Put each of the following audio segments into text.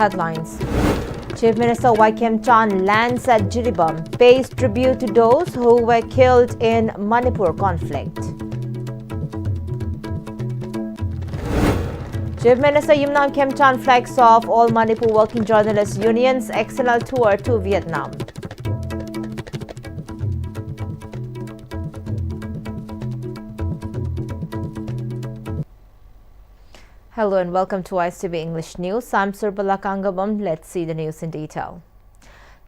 headlines. Chief Minister Kem Chan lands at Jiribam, pays tribute to those who were killed in Manipur conflict. Chief Minister Kem Chan flags off all Manipur Working Journalists Union's external tour to Vietnam. Hello and welcome to Pm-Istv English News. I'm Surbala Kangabam. Let's see the news in detail.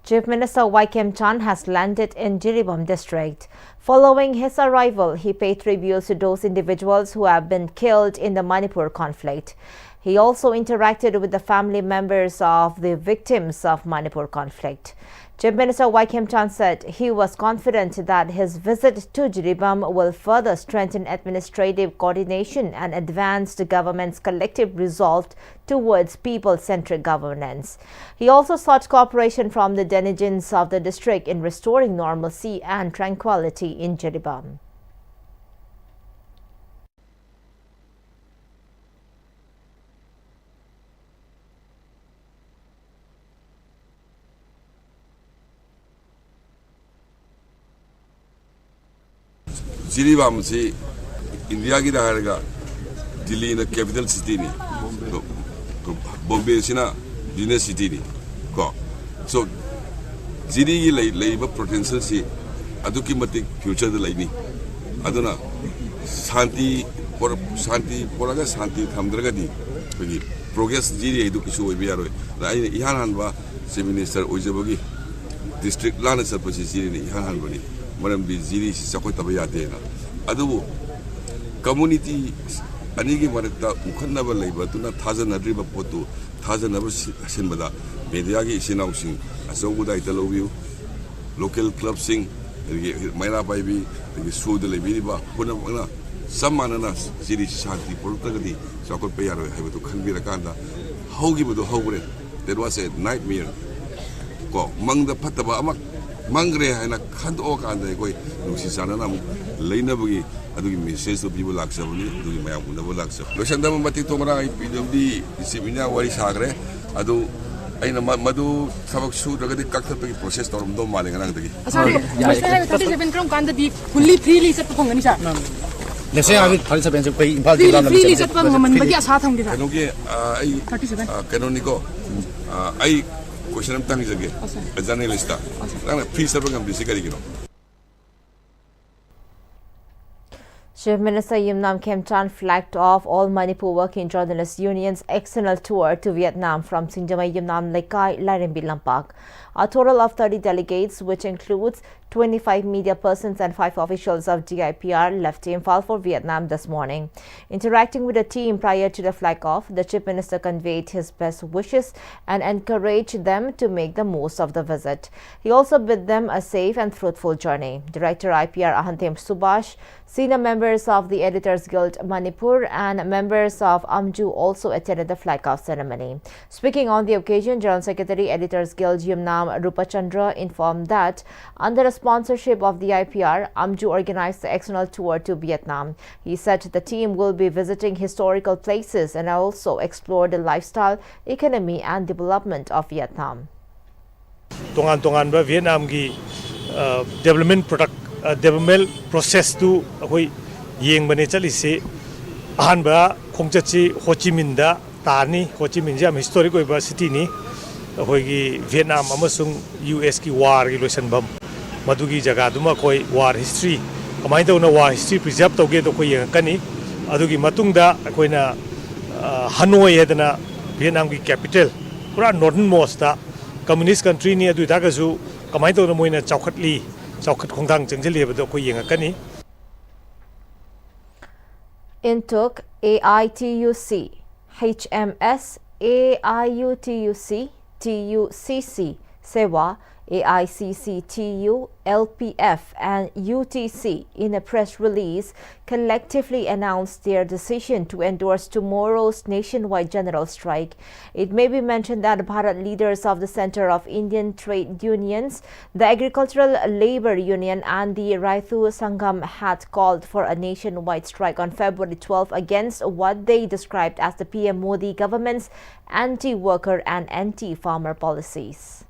Chief Minister Kem Chan has landed in Jiribam district. Following his arrival, he paid tributes to those individuals who have been killed in the Manipur conflict. He also interacted with the family members of the victims of Manipur conflict. Chief Minister Kem Chan said he was confident that his visit to Jiribam will further strengthen administrative coordination and advance the government's collective resolve towards people-centric governance. He also sought cooperation from the denizens of the district in restoring normalcy and tranquility in Jiribam. Jiribam is India ki daharga Delhi in the capital city ni. Bombay is na business city ni. So Jiri labor potential si adu ki matik future de lai ni. Aduna Santi poraga Santi thamdraga di. Bagi progress Jiri edu kisu oibiyaro. Rai ihan hanba Chief Minister oijabagi district lana sarpasi Jiri ni ihan hanba ni. Madam di Jiri sakoi tabayate na. Adu community anigi marakta ukhanna ba leiba tuna thajan adriba potu thajan aba sinbada media gi sinau sing asogu dai talobiu local club sing maina baibi the su de lebi ba puna na samana na Jiri shanti portagadi sakoi payaro haibu khanbira kanda hogi budu hogre. There was a nightmare ko mang da phataba amak Mangre haina khand o kanda koi nusi sana na leinabagi adugi message to people laksabuni adugi mayam unabo laksab losanda mati tomara pwd disiminya wari sagre adu aina madu sabak su dagadi kakthapagi process torom do male ngang dagi sorry 37 krom kanda di fully freely set phongani sa let's say I 37 pay impal di lam freely set phong man bagi asa thong di sa kanoge ai 37 kanoniko ai question am tangi jage a journalist ta free server ngam disikari kino. Chief Minister Kem Chan flagged off all Manipur Working Journalists Union's external tour to Vietnam from Sinjamai Yumnam Lekai Lairimbi Lampak. A total of 30 delegates, which includes 25 media persons and 5 officials of DIPR, left Imphal for Vietnam this morning. Interacting with the team prior to the flag-off, the Chief Minister conveyed his best wishes and encouraged them to make the most of the visit. He also bid them a safe and fruitful journey. Director IPR Ahantem Subhash, senior members of the Editors Guild Manipur and members of AMJU also attended the flag-off ceremony. Speaking on the occasion, General Secretary Editors Guild Yumnam Rupachandra informed that under the sponsorship of the IPR, AMJU organized the external tour to Vietnam. He said the team will be visiting historical places and also explore the lifestyle, economy and development of Vietnam. Tongan ba Vietnam gi development process tu hoi yeng bane chali se ahan ba khongchachi Ho Chi Minh da tani Ho Chi Minh jam historic oiba city ni hoi gi Vietnam amasung US ki war gi loisan bam madugi jaga duma koi war history kamai tawna war history preserve tawge to koi yeng kani adugi matungda koina Hanoi hedana Vietnam ki capital pura northernmost da communist country ni adu da ga su kamai tawna moina chawkhatli chawkhat khongdang chengcheli ba koi yeng kani. Intuk AITUC, HMS, AIUTUC, TUCC, SEWA, AICCTU, LPF and UTC, in a press release, collectively announced their decision to endorse tomorrow's nationwide general strike. It may be mentioned that Bharat leaders of the Center of Indian Trade Unions, the Agricultural Labour Union and the Raithu Sangam had called for a nationwide strike on February 12 against what they described as the PM Modi government's anti-worker and anti-farmer policies.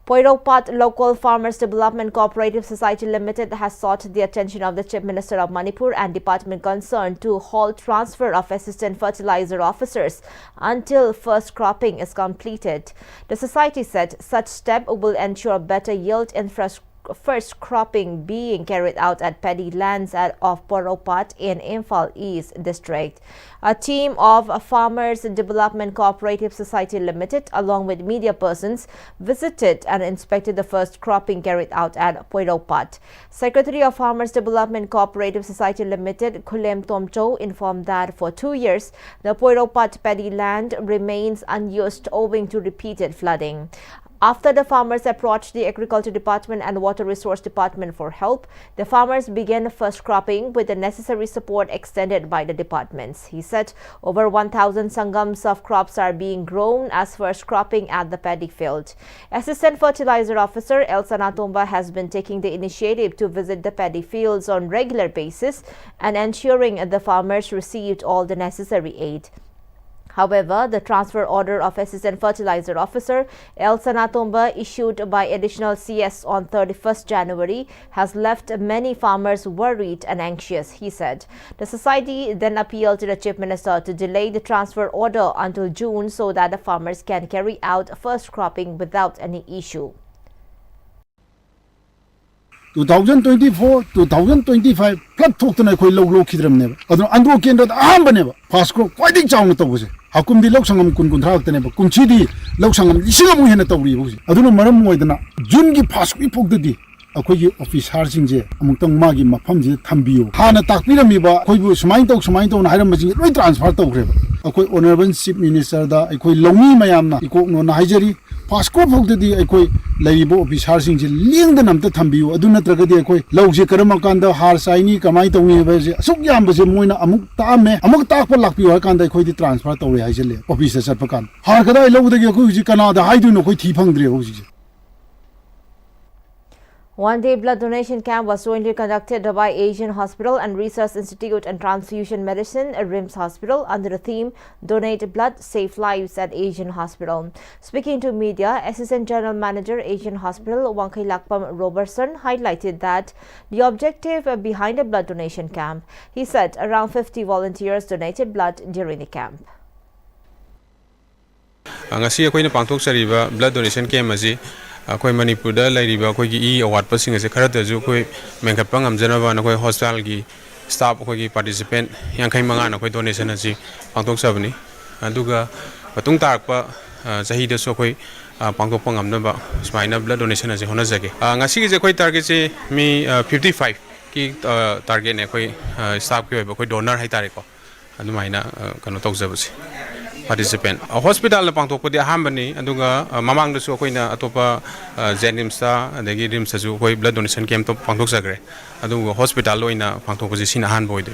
Poiropat Local Farmers Development Cooperative Society Limited has sought the attention of the Chief Minister of Manipur and department concerned to halt transfer of assistant fertilizer officers until first cropping is completed. The society said such step will ensure better yield in first cropping being carried out at paddy lands of Poiropat in Imphal East District. A team of Farmers Development Cooperative Society Limited, along with media persons, visited and inspected the first cropping carried out at Poiropat. Secretary of Farmers Development Cooperative Society Limited, Khulem Tomcho, informed that for 2 years, the Poiropat paddy land remains unused owing to repeated flooding. After the farmers approached the Agriculture Department and Water Resource Department for help, the farmers began first cropping with the necessary support extended by the departments. He said over 1,000 sangams of crops are being grown as first cropping at the paddy field. Assistant Fertilizer Officer Elsa Natomba has been taking the initiative to visit the paddy fields on regular basis and ensuring the farmers received all the necessary aid. However, the transfer order of Assistant Fertilizer Officer Elsa Natomba, issued by additional CS on 31st January, has left many farmers worried and anxious, he said. The society then appealed to the Chief Minister to delay the transfer order until June so that the farmers can carry out first cropping without any issue. 2024-2025 flood thokna khoi log khidramne adro andro kendra ahambane fast crop quite chaung tawse hakum di lok sangam kun kun thak tane kumchi di lok sangam isingam hena tawri bu aduna maram moidana jun gi fast crop phokdi akhoi gi officer singje amungtang magi mafam ji thambiyo hana takpirami ba khoi bu sumain taw na hairam ji loi transfer tawre akhoi honorable chief minister da akhoi longi mayam na ikok no na haijari fast crop phokdi akhoi laibo officer singje lingda namta thambiyo aduna tragadi akhoi logje karam kanda har saini kamai tawni ba je asuk yam ba je moina amuk taame amuk takpa lakpiyo kanda akhoi di transfer tawre haijale officer sat pakan har kada logda gi akhoi ji kanada haidu no khoi thi phangdre ho ji. One-day blood donation camp was jointly conducted by Asian Hospital and Research Institute and Transfusion Medicine, RIMS Hospital, under the theme Donate Blood, Save Lives at Asian Hospital. Speaking to media, Assistant General Manager, Asian Hospital, Wangkai Lakpam Robertson, highlighted that the objective behind the blood donation camp. He said around 50 volunteers donated blood during the camp. Ngasi akoina pangthokchariba blood donation camp asi akoi Manipur da lairiba akoi gi e award pasing ase kharata ju akoi mengkhatpa ngamjanaba nakoi hospital gi staff akoi gi participant yankai manga nakoi donation asi pangthokchabani aduga patung tarakpa chahi da so akoi pangthokpa ngamnaba smaina blood donation asi hona jage ngasi gi akoi target se mi 55 ki target ne akoi staff ki akoi donor hai tare ko adumaina kano tokjabasi participant hospital na pangthokpadi ahambani aduga mamang da su akoina atopa Zenimsa adagi Rimsa ju koi blood donation camp to pangthokjagre aduga hospital loina pangthokpasi sin ahan boide.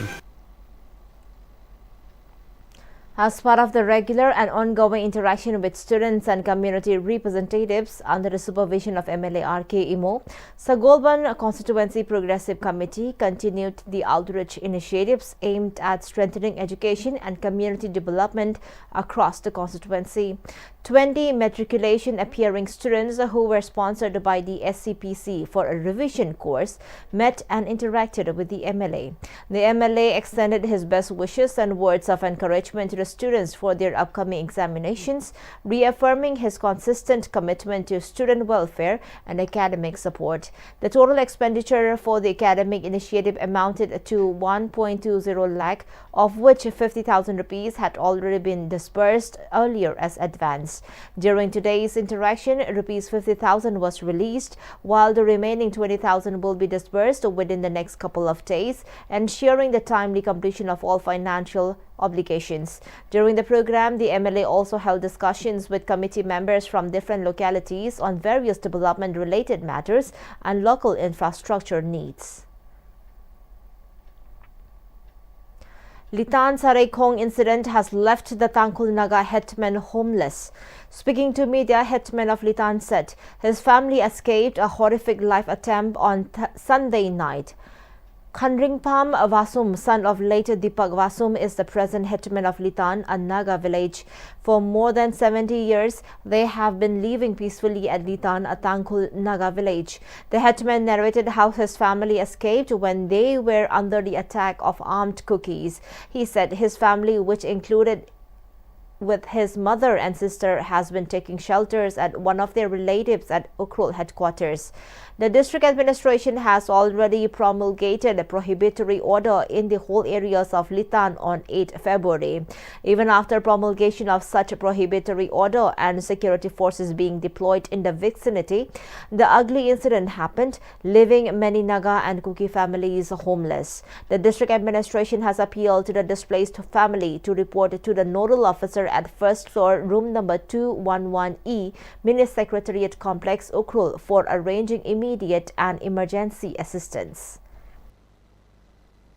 As part of the regular and ongoing interaction with students and community representatives under the supervision of MLA R.K. Imo, Sagolban Constituency Progressive Committee continued the outreach initiatives aimed at strengthening education and community development across the constituency. 20 matriculation appearing students who were sponsored by the SCPC for a revision course met and interacted with the MLA. The MLA extended his best wishes and words of encouragement to the students for their upcoming examinations, reaffirming his consistent commitment to student welfare and academic support. The total expenditure for the academic initiative amounted to 1.20 lakh, of which 50,000 rupees had already been disbursed earlier as advance. miners. During today's interaction, Rs 50,000 was released, while the remaining 20,000 will be disbursed within the next couple of days, ensuring the timely completion of all financial obligations. During the program, the MLA also held discussions with committee members from different localities on various development-related matters and local infrastructure needs. Litan Sarekong incident has left the Tangkhul Naga headman homeless. Speaking to media, headman of Litan said his family escaped a horrific life attempt on Sunday night. Khanringpam Vasum, son of late Deepak Vasum, is the present headman of Litan, a Naga village. For more than 70 years, they have been living peacefully at Litan, a Tangkhul Naga village. The headman narrated how his family escaped when they were under the attack of armed Kukis. He said his family, which included with his mother and sister, has been taking shelters at one of their relatives at Ukhrul headquarters. The district administration has already promulgated a prohibitory order in the whole areas of Litan on 8 February. Even after promulgation of such a prohibitory order and security forces being deployed in the vicinity, the ugly incident happened, leaving many Naga and Kuki families homeless. The district administration has appealed to the displaced family to report to the nodal officer at first floor room number 211E, Mini Secretariat Complex, Ukhrul, for arranging immediate and emergency assistance.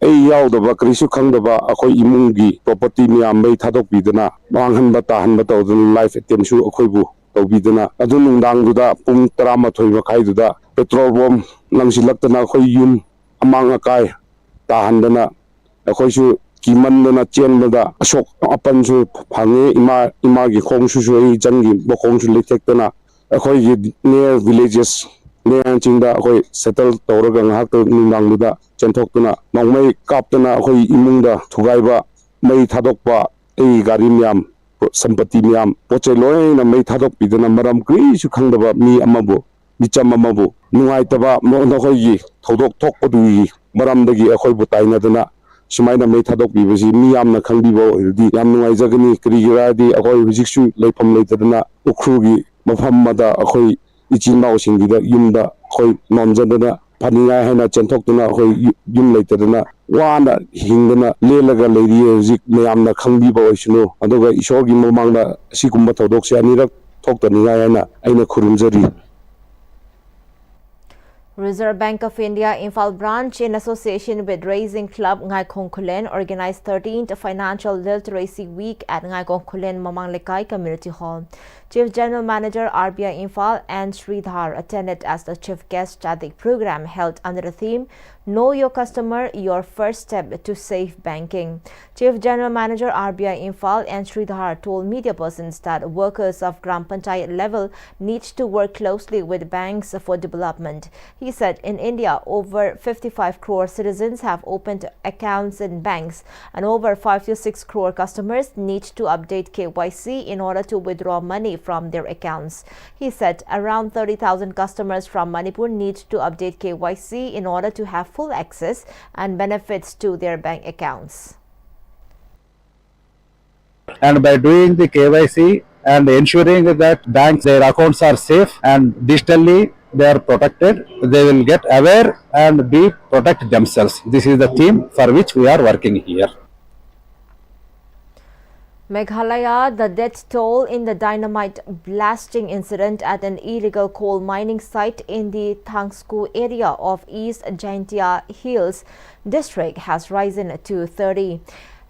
yaudaba krisu khangdaba akhoi imungi property miyam mai thadok bidana manghanba tahanba tawdun life attempt akhoi bu tawbidana adu nungdang duda pung 13 makhai duda petrol bomb langsilaktana akhoi yum amang akai tahandana akhoi su kimandana chenbada ashok apan su phange ima gi khongsu su jangi bokhong su lethektana akhoi gi near villages near chingda akhoi settle tawraga ngahak nungdang duda Chantoktuna, Nongmay Kaptana, Hoi Imunda, Tugaiba, May Tadokpa, A Garimiam, Sampati Miam, Pocheloy, and May Tadok Bidana Maram Greece, you can't about me Amabo, Michamabu, Nuaitaba, Monohoyi, Todok Tokpodui, Maram the Ahoibutainadana, Shimaina May Tadok Bibi, Miam Nakandibo, the Yamuizagani, Krigiradi, Ahoy Vizikshu, Lapam Latadana, Ukrugi, Mohamada, Ahoy, Ichimao Sindida, Yunda, Hoi Nonjadana. Paninga hena chantoktuna hoi yum leitadana wana hingdana lelaga leiri hojik mayamna khangbiba oisunu aduga isorgi momangda sigumba thodokse anirak thoktaninga hena aina khurumjari. Reserve Bank of India Imphal branch, in association with Raising Club Ngaikong Kulen, organized 13th Financial Literacy Week at Ngaikong Kulen Mamang Lekai Community Hall. Chief General Manager RBI Imphal and Sridhar attended as the chief guest at the program held under the theme Know Your Customer, Your First Step to Safe Banking. Chief General Manager RBI Imphal and Sridhar told media persons that workers of Gram Panchayat level need to work closely with banks for development. He said in India, over 55 crore citizens have opened accounts in banks and over 5 to 6 crore customers need to update KYC in order to withdraw money from their accounts. He said around 30,000 customers from Manipur need to update KYC in order to have full access and benefits to their bank accounts. And by doing the KYC and ensuring that banks, their accounts are safe and digitally they are protected, they will get aware and be protect themselves. This is the theme for which we are working here. Meghalaya, the death toll in the dynamite blasting incident at an illegal coal mining site in the Thangsku area of East Jaintia Hills district has risen to 30.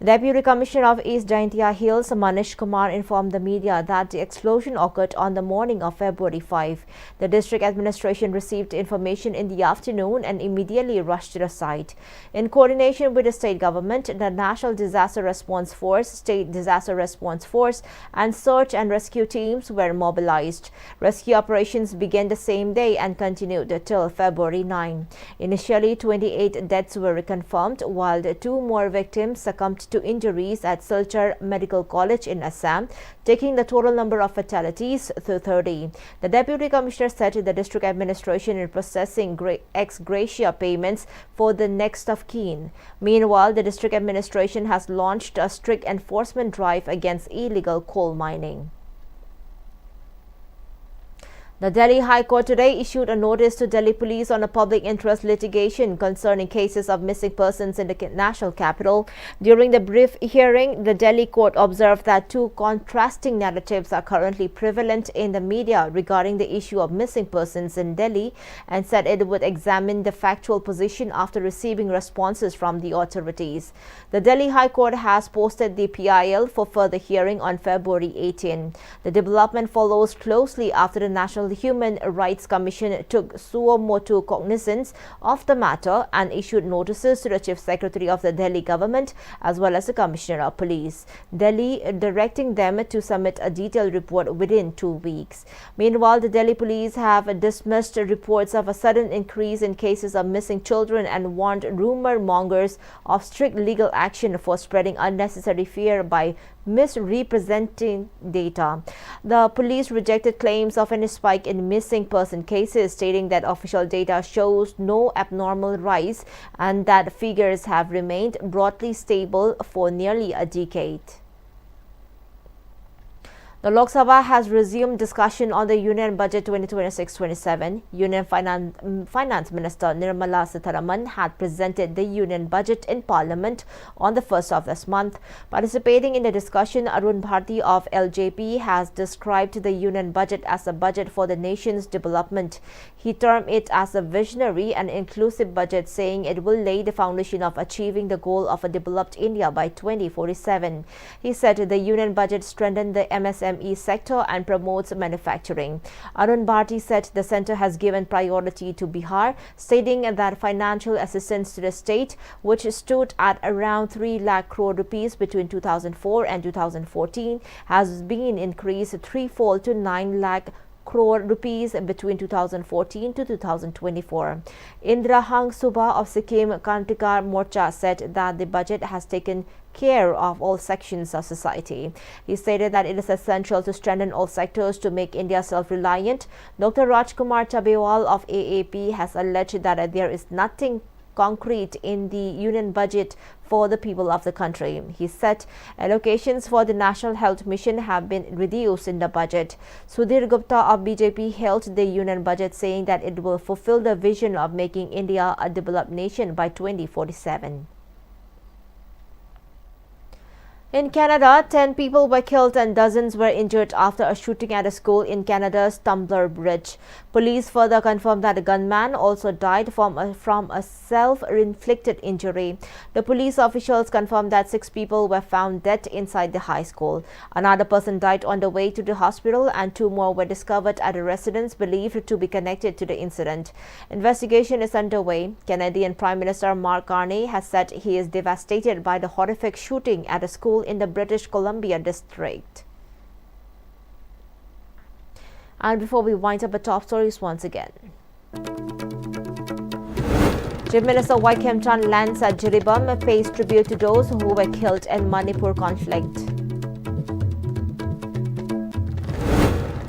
Deputy Commissioner of East Jaintia Hills, Manish Kumar, informed the media that the explosion occurred on the morning of February 5. The district administration received information in the afternoon and immediately rushed to the site. In coordination with the state government, the National Disaster Response Force, State Disaster Response Force, and search and rescue teams were mobilized. Rescue operations began the same day and continued till February 9. Initially, 28 deaths were confirmed, while 2 more victims succumbed to injuries at Silchar Medical College in Assam, taking the total number of fatalities to 30. The Deputy Commissioner said the district administration is processing ex gratia payments for the next of kin. Meanwhile, the district administration has launched a strict enforcement drive against illegal coal mining. The Delhi High Court today issued a notice to Delhi police on a public interest litigation concerning cases of missing persons in the national capital. During the brief hearing, the Delhi court observed that two contrasting narratives are currently prevalent in the media regarding the issue of missing persons in Delhi and said it would examine the factual position after receiving responses from the authorities. The Delhi High Court has posted the PIL for further hearing on February 18. The development follows closely after the National Human Rights Commission took suo motu cognizance of the matter and issued notices to the Chief Secretary of the Delhi government as well as the Commissioner of Police, Delhi, directing them to submit a detailed report within 2 weeks. Meanwhile, the Delhi police have dismissed reports of a sudden increase in cases of missing children and warned rumor mongers of strict legal action for spreading unnecessary fear by misrepresenting data. The police rejected claims of any spike in missing person cases, stating that official data shows no abnormal rise and that figures have remained broadly stable for nearly a decade. The Lok Sabha has resumed discussion on the Union Budget 2026-27. Union Finance Minister Nirmala Sitharaman had presented the Union Budget in Parliament on the 1st of this month. Participating in the discussion, Arun Bharti of LJP has described the Union Budget as a budget for the nation's development. He termed it as a visionary and inclusive budget, saying it will lay the foundation of achieving the goal of a developed India by 2047. He said the Union Budget strengthened the MSME sector and promotes manufacturing. Arun Bharti said the centre has given priority to Bihar, stating that financial assistance to the state, which stood at around 3 lakh crore rupees between 2004 and 2014, has been increased threefold to 9 lakh crore rupees between 2014 to 2024. Indra Hang Suba of Sikkim Kantikar Morcha said that the budget has taken care of all sections of society. He stated that it is essential to strengthen all sectors to make India self-reliant. Dr. Rajkumar Chabewal of AAP has alleged that there is nothing concrete in the union budget for the people of the country. He said allocations for the National Health Mission have been reduced in the budget. Sudhir Gupta of BJP hailed the union budget, saying that it will fulfill the vision of making India a developed nation by 2047. In Canada, 10 people were killed and dozens were injured after a shooting at a school in Canada's Tumbler Bridge. Police further confirmed that a gunman also died from a self-inflicted injury. The police officials confirmed that 6 people were found dead inside the high school. Another person died on the way to the hospital and 2 more were discovered at a residence believed to be connected to the incident. Investigation is underway. Canadian Prime Minister Mark Carney has said he is devastated by the horrific shooting at a school in the British Columbia district. And before we wind up the top stories once again, Chief Minister Y. Kem Chan lands at Jiribam, pays tribute to those who were killed in Manipur conflict.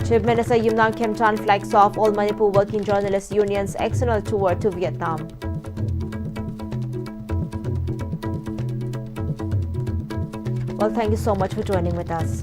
Chief Minister Yumnam Kem Chan flags off all Manipur Working Journalists Union's external tour to Vietnam. Well, thank you so much for joining with us.